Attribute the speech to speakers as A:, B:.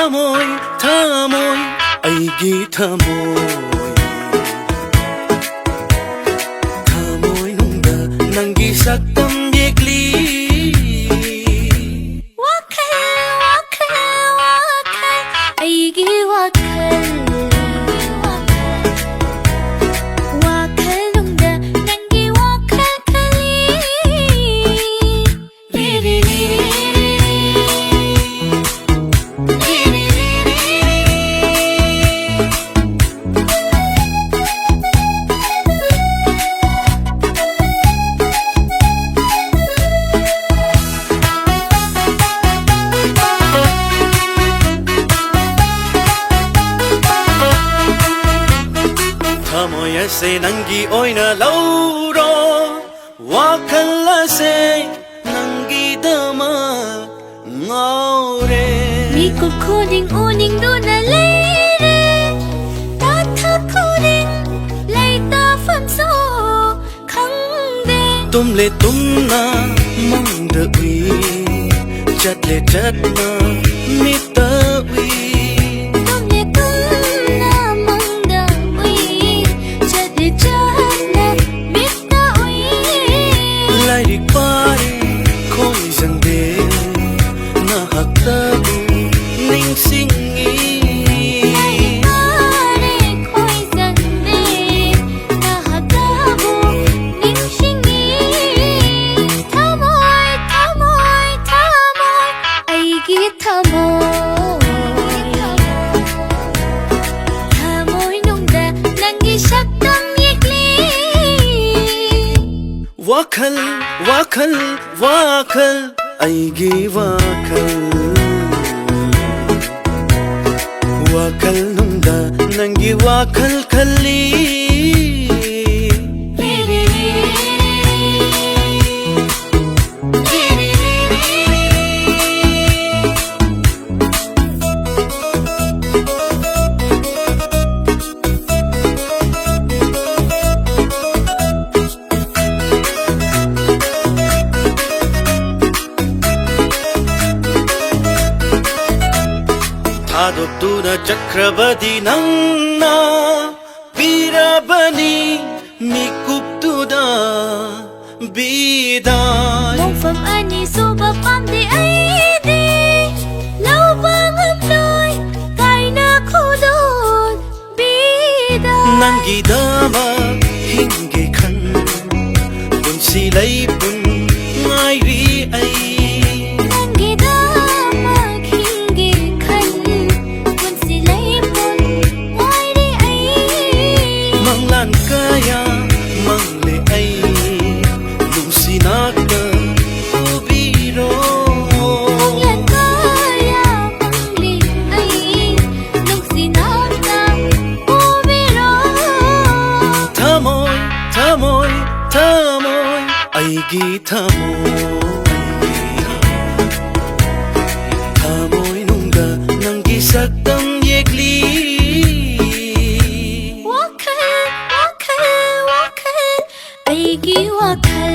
A: Thamoi, Thamoi, aigi Thamoi. Thamoi nungda nangi saktam yekli.
B: Aigi wakal nungda nangi wakal kali. Liri
A: Thamoi ase nangi oina lauro, wakal ase nangi dama ngaure.
B: Miko kuning uning duna leire, tata kuning leita fanso khangde.
A: Tumle tumna mangda ui, chatle chatna mita ui.
B: Tumle tumna mangda ui, chadle chadna mita ui.
A: Lairik pare khoi jangde na haktabu ning singi.
B: Pare khoi jangde na hatabu ning singi. Thamoi, thamoi, thamoi, aigi thamoi. Thamoi nungda nangi saktam yekli.
A: Wakal, wakal, wakal, aigi wakal. Wakal nungda nangi wakal kali. Adoptuna chakrabadi nangna pirabani mikuptuda biday.
B: Mongfam ani suba pamdi aidi, laubang amloy kaina kudon bida.
A: Nangi dama hingi khan bunsi lay bun ngairi ay.
B: Nangi dama hingi khan bunsi laybon wairi ay.
A: Manglan kaya mangle ay lusinaka ubiro.
B: Manglan kaya mangli ay lugsinaka ubiro.
A: Thamoi, Thamoi, Thamoi, aigi Thamoi. Thamoi nungda nangi saktam yekli.
B: Wakal, wakal, wakal, aigi wakal.